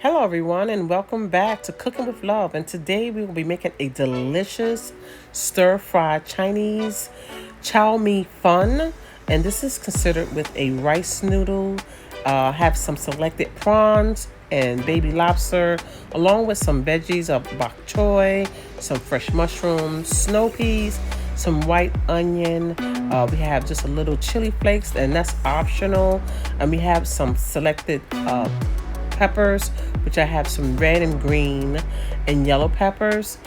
Hello everyone and welcome back to Cooking with Love, and today we will be making a delicious stir-fried Chinese chow mein fun, and this is considered with a rice noodle, have some selected prawns and baby lobster along with some veggies of bok choy, some fresh mushrooms, snow peas, some white onion. We have just a little chili flakes, and that's optional, and we have some selected peppers, which I have some red and green and yellow peppers.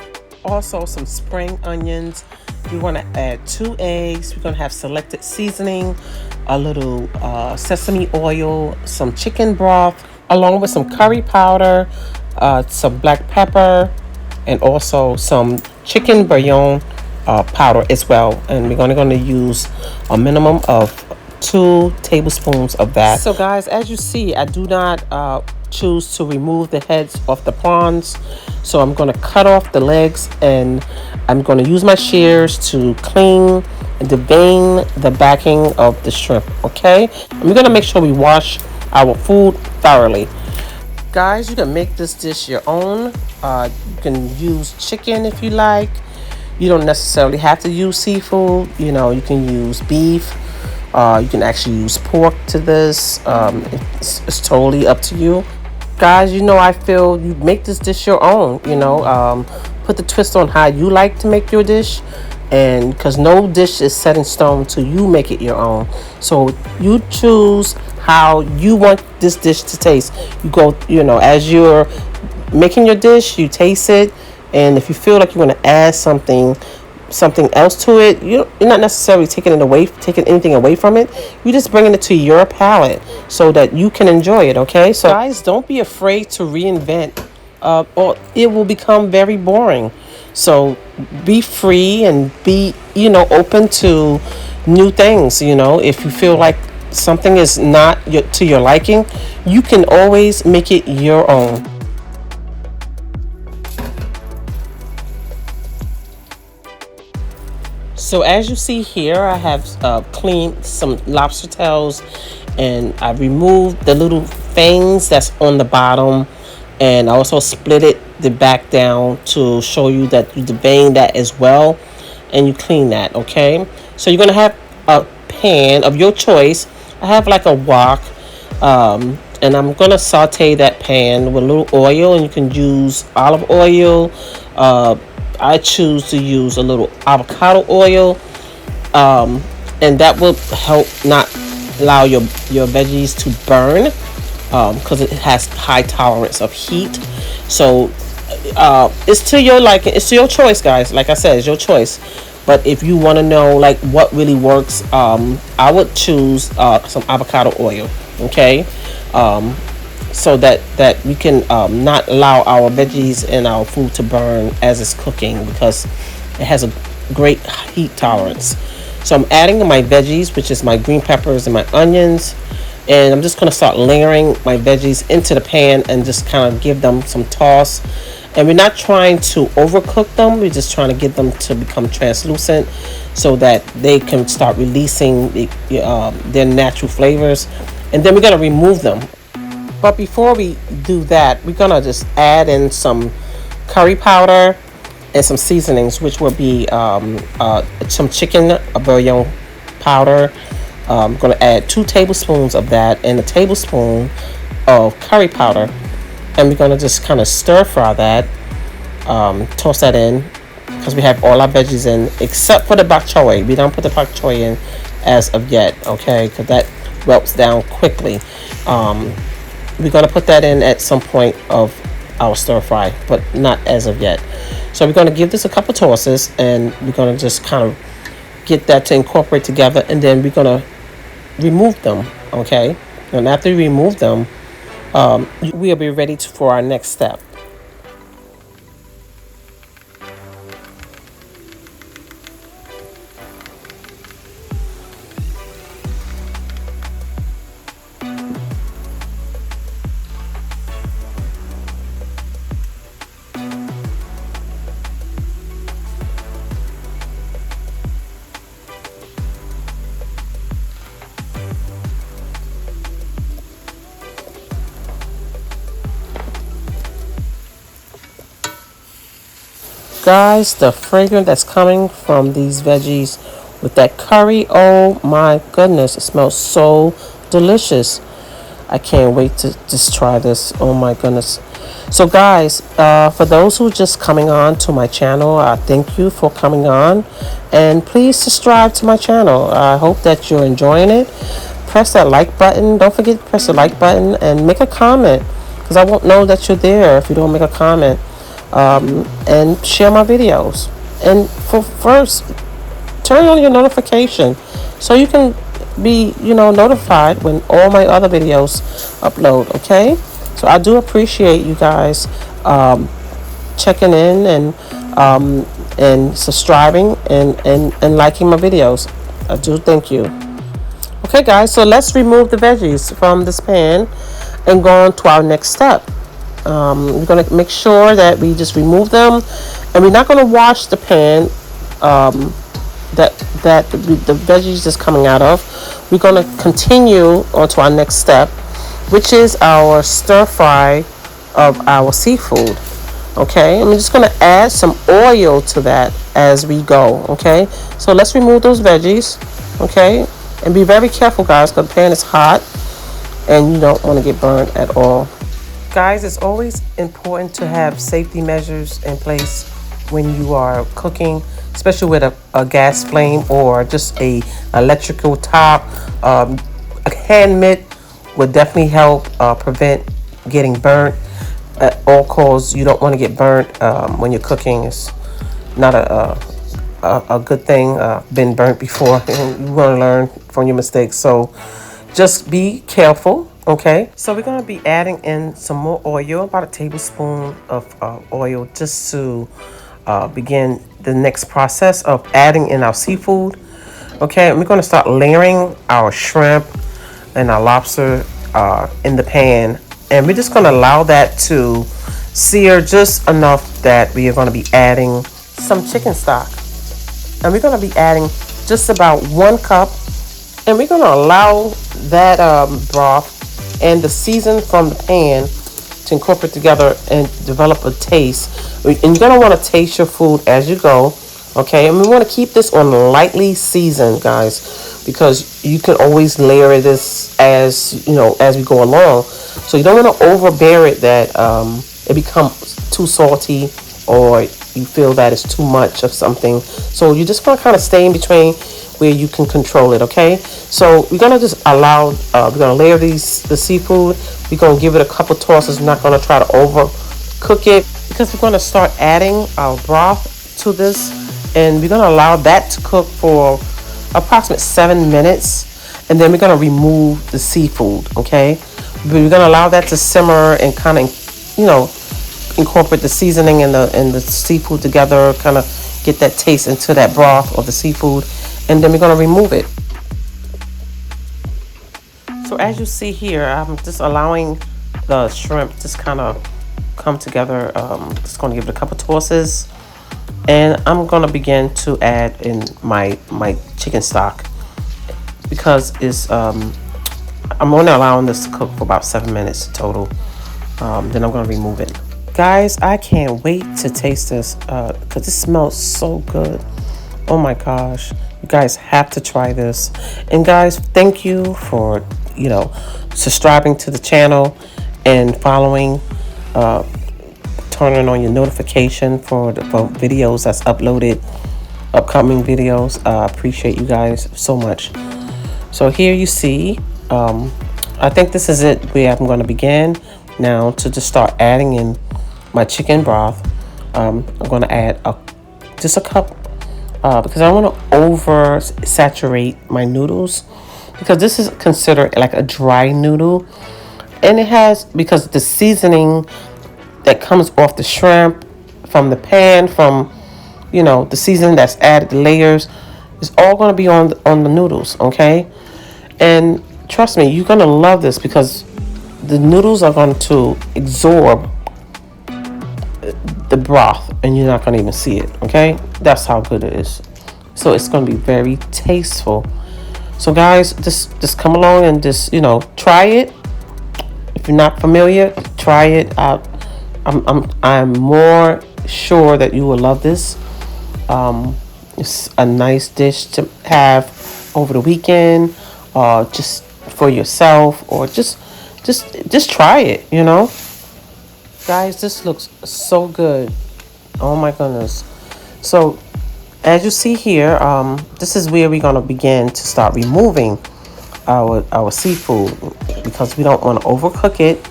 Also some spring onions. We want to add 2 eggs. We're going to have selected seasoning, a little sesame oil, some chicken broth, along with some curry powder, some black pepper, and also some chicken bouillon powder as well. And we're going to use a minimum of 2 tablespoons of that. So guys, as you see, I do not choose to remove the heads off the prawns, so I'm going to cut off the legs, and I'm going to use my shears to clean and devein the backing of the shrimp. Okay, and we're going to make sure we wash our food thoroughly. Guys, you can make this dish your own. You can use chicken if you like. You don't necessarily have to use seafood. You can use beef. You can actually use pork to this. It's totally up to you. Guys, I feel you make this dish your own. Put the twist on how you like to make your dish. And because no dish is set in stone till you make it your own. So you choose how you want this dish to taste. You go, as you're making your dish, you taste it. And if you feel like you want to add something else to it, you're not necessarily taking anything away from it. You're just bringing it to your palate so that you can enjoy it. Okay, so guys, don't be afraid to reinvent, or it will become very boring. So be free and be open to new things. If you feel like something is not to your liking, you can always make it your own. So as you see here, I have cleaned some lobster tails, and I removed the little fangs that's on the bottom, and I also split the back down to show you that you devein that as well, and you clean that. Okay, so you're gonna have a pan of your choice. I have like a wok, and I'm gonna saute that pan with a little oil, and you can use olive oil. I choose to use a little avocado oil, and that will help not allow your veggies to burn, because it has high tolerance of heat. So it's to your liking, it's to your choice, guys. Like I said, it's your choice. But if you want to know like what really works, I would choose some avocado oil. Okay, so that we can not allow our veggies and our food to burn as it's cooking, because it has a great heat tolerance. So I'm adding my veggies, which is my green peppers and my onions, and I'm just going to start layering my veggies into the pan and just kind of give them some toss. And we're not trying to overcook them, we're just trying to get them to become translucent so that they can start releasing their natural flavors. And then we're going to remove them. But before we do that, we're gonna just add in some curry powder and some seasonings, which will be some chicken bouillon powder. I'm gonna add 2 tablespoons of that and a tablespoon of curry powder, and we're gonna just kind of stir fry that, toss that in, because we have all our veggies in except for the bok choy. We don't put the bok choy in as of yet, okay? Because that melts down quickly. We're going to put that in at some point of our stir fry, but not as of yet. So we're going to give this a couple tosses, and we're going to just kind of get that to incorporate together, and then we're going to remove them. Okay, and after we remove them, we'll be ready for our next step. Guys, the fragrance that's coming from these veggies with that curry, oh my goodness, it smells so delicious. I can't wait to just try this. Oh my goodness. So guys, for those who are just coming on to my channel, I thank you for coming on, and please subscribe to my channel. I hope that you're enjoying it. Press that like button. Don't forget to press the like button and make a comment, because I won't know that you're there if you don't make a comment. And share my videos. And for first, turn on your notification so you can be, notified when all my other videos upload. Okay, so I do appreciate you guys checking in and subscribing and liking my videos. I do thank you. Okay guys, so let's remove the veggies from this pan and go on to our next step. We're going to make sure that we just remove them, and we're not going to wash the pan that the veggies is coming out of. We're going to continue on to our next step, which is our stir fry of our seafood. Okay, and we're just going to add some oil to that as we go. Okay, so let's remove those veggies. Okay, and be very careful guys, because the pan is hot and you don't want to get burned at all. Guys, it's always important to have safety measures in place when you are cooking, especially with a gas flame or just a electrical top. A hand mitt would definitely help prevent getting burnt at all costs. You don't want to get burnt when you're cooking. It's not a good thing. Been burnt before. You want to learn from your mistakes, so just be careful. Okay, so we're going to be adding in some more oil, about a tablespoon of oil, just to begin the next process of adding in our seafood. Okay, and we're going to start layering our shrimp and our lobster in the pan, and we're just going to allow that to sear just enough that we are going to be adding some chicken stock, and we're going to be adding just about 1 cup, and we're going to allow that broth and the season from the pan to incorporate together and develop a taste. And you're going to want to taste your food as you go. Okay, and we want to keep this on lightly seasoned, guys, because you can always layer this as we go along. So you don't want to overbear it that it becomes too salty, or you feel that it's too much of something. So you just want to kind of stay in between where you can control it. Okay, so we're gonna just allow we're gonna layer the seafood. We're gonna give it a couple tosses. We're not gonna try to overcook it, because we're gonna start adding our broth to this, and we're gonna allow that to cook for approximately 7 minutes, and then we're gonna remove the seafood. Okay, we're gonna allow that to simmer and kind of incorporate the seasoning and the seafood together, kind of get that taste into that broth or the seafood, and then we're going to remove it. So as you see here, I'm just allowing the shrimp just kind of come together. Just going to give it a couple tosses, and I'm going to begin to add in my chicken stock, because it's I'm only allowing this to cook for about 7 minutes total. Then I'm going to remove it. Guys, I can't wait to taste this because it smells so good. Oh my gosh, you guys have to try this. And guys, thank you for subscribing to the channel and following, turning on your notification for videos that's uploaded, upcoming videos. I appreciate you guys so much. So here you see, I think this is it where I'm going to begin now to just start adding in my chicken broth. I'm going to add just a cup, because I don't want to over saturate my noodles, because this is considered like a dry noodle, and it has, because the seasoning that comes off the shrimp from the pan, from the seasoning that's added, the layers, is all going to be on the noodles. Okay, and trust me, you're going to love this, because the noodles are going to absorb the broth and you're not going to even see it. Okay, that's how good it is. So it's going to be very tasteful. So guys, just come along and just try it. If you're not familiar, try it out. I'm more sure that you will love this. It's a nice dish to have over the weekend, just for yourself, or just try it. Guys, this looks so good. Oh my goodness. So as you see here, this is where we're gonna begin to start removing our seafood, because we don't want to overcook it,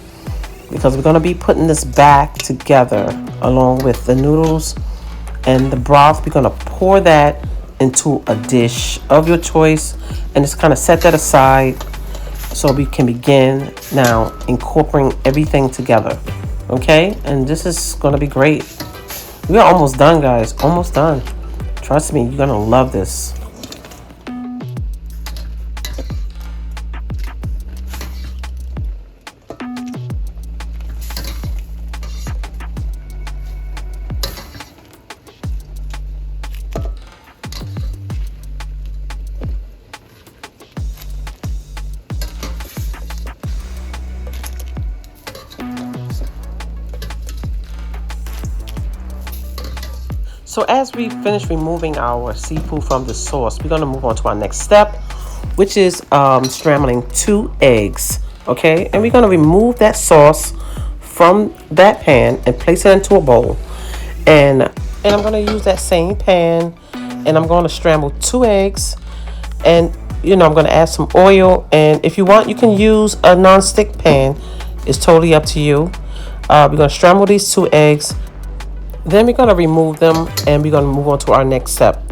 because we're going to be putting this back together along with the noodles and the broth. We're going to pour that into a dish of your choice and just kind of set that aside so we can begin now incorporating everything together. Okay, and this is going to be great. We are almost done, guys. Almost done. Trust me, you're going to love this. So as we finish removing our seafood from the sauce, we're going to move on to our next step, which is scrambling 2 eggs. Okay, and we're going to remove that sauce from that pan and place it into a bowl. And I'm going to use that same pan, and I'm going to scramble 2 eggs. And I'm going to add some oil. And if you want, you can use a non-stick pan. It's totally up to you. We're going to scramble these 2 eggs. Then we're going to remove them, and we're going to move on to our next step.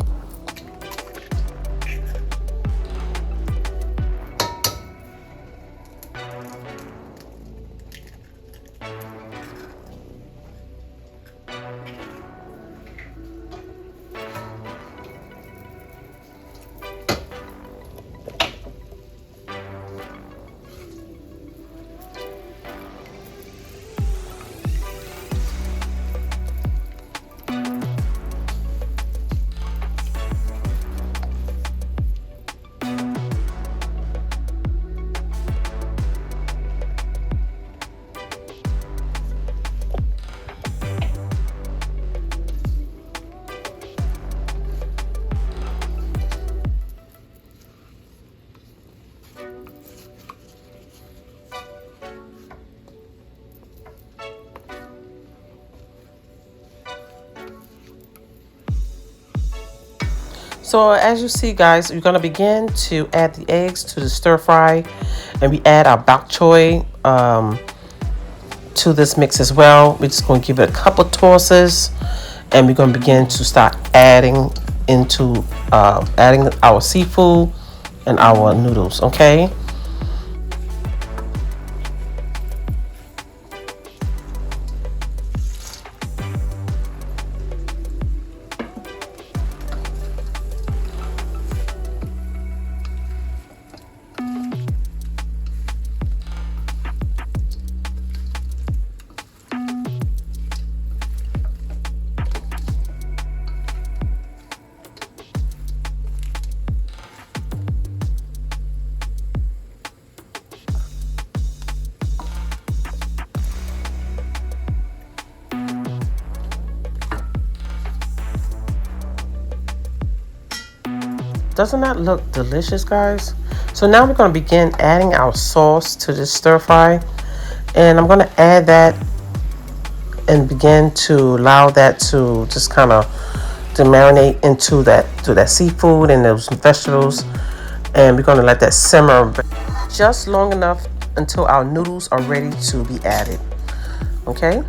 So as you see, guys, we're going to begin to add the eggs to the stir fry, and we add our bok choy to this mix as well. We're just going to give it a couple tosses, and we're going to begin to start adding our seafood and our noodles. Okay. Doesn't that look delicious, guys? So now we're going to begin adding our sauce to this stir fry, and I'm going to add that and begin to allow that to just kind of to marinate into that seafood and those vegetables, and we're going to let that simmer just long enough until our noodles are ready to be added. Okay.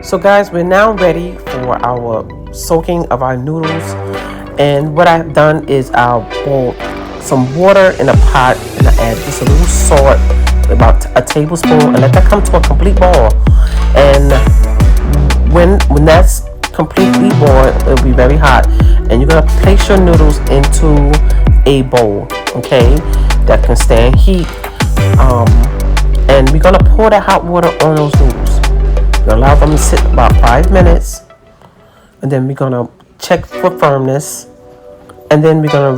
So guys, we're now ready for our soaking of our noodles, and what I've done is I'll boil some water in a pot, and I add just a little salt, about a tablespoon, and let that come to a complete boil. And when that's completely boiled, it'll be very hot, and you're gonna place your noodles into a bowl. Okay, that can stand heat. And we're gonna pour the hot water on those noodles. We're gonna allow them to sit about 5 minutes, and then we're gonna check for firmness, and then we're gonna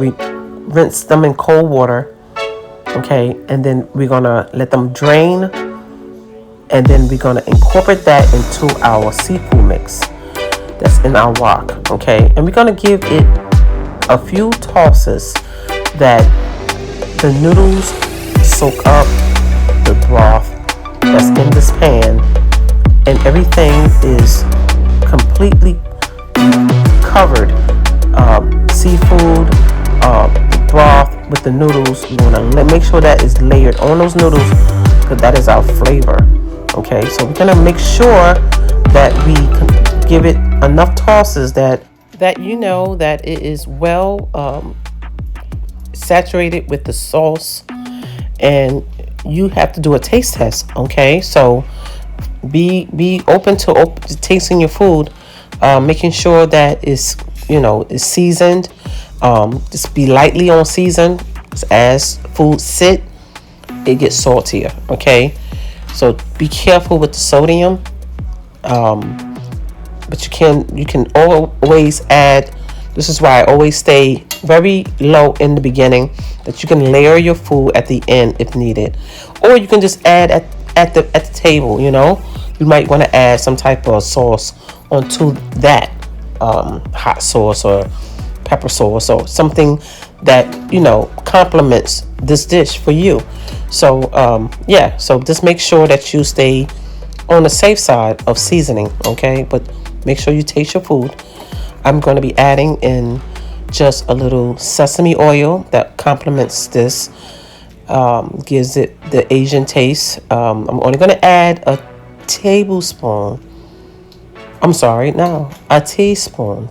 rinse them in cold water. Okay, and then we're gonna let them drain, and then we're gonna incorporate that into our seafood mix that's in our wok. Okay, and we're gonna give it a few tosses that the noodles soak up the broth that's in this pan, and everything is completely covered. Seafood, the broth with the noodles. You want to make sure that is layered on those noodles, because that is our flavor. Okay, so we're gonna make sure that we can give it enough tosses that you know that it is well saturated with the sauce, and you have to do a taste test. Okay, so be open to tasting your food, making sure that it's is seasoned. Just be lightly on season. As food sit, it gets saltier. Okay, so be careful with the sodium. But you can always add. This is why I always stay very low in the beginning, that you can layer your food at the end if needed, or you can just add at the table. You might want to add some type of sauce onto that, hot sauce or pepper sauce or something that complements this dish for you. So yeah, so just make sure that you stay on the safe side of seasoning. Okay, but make sure you taste your food. I'm going to be adding in just a little sesame oil that complements this, gives it the Asian taste. I'm only going to add a teaspoon,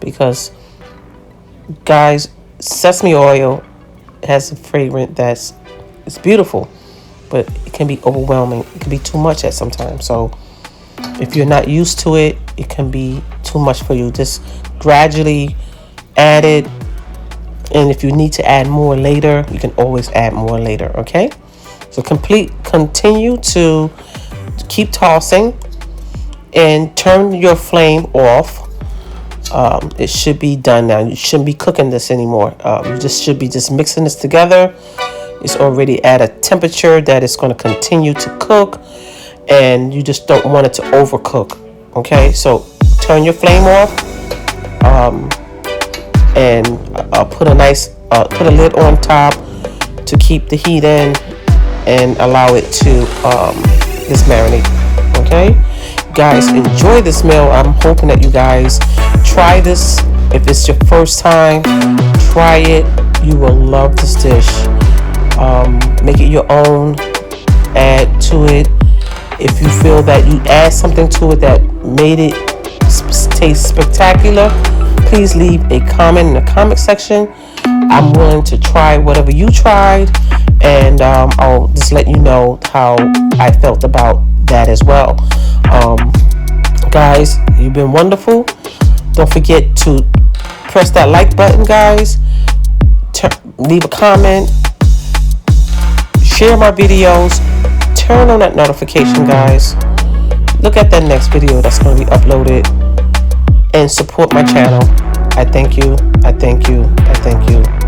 because guys, sesame oil has a fragrance it's beautiful, but it can be overwhelming. It can be too much at sometimes. So if you're not used to it, it can be too much for you. Just gradually add it, and if you need to add more later, you can always add more later. Okay, so continue to keep tossing and turn your flame off. It should be done now. You shouldn't be cooking this anymore. You should be mixing this together. It's already at a temperature that it's going to continue to cook, and you just don't want it to overcook. Okay, so turn your flame off, and put a lid on top to keep the heat in and allow it to just marinate. Okay, guys, enjoy this meal. I'm hoping that you guys try this. If it's your first time, try it. You will love this dish. Make it your own. Add to it. If you feel that you add something to it that made it taste spectacular, please leave a comment in the comment section. I'm willing to try whatever you tried, and I'll just let you know how I felt about that as well. Guys, you've been wonderful. Don't forget to press that like button, guys. Leave a comment. Share my videos. Turn on that notification, guys. Look at that next video that's going to be uploaded, and support my channel. I thank you. I thank you. I thank you.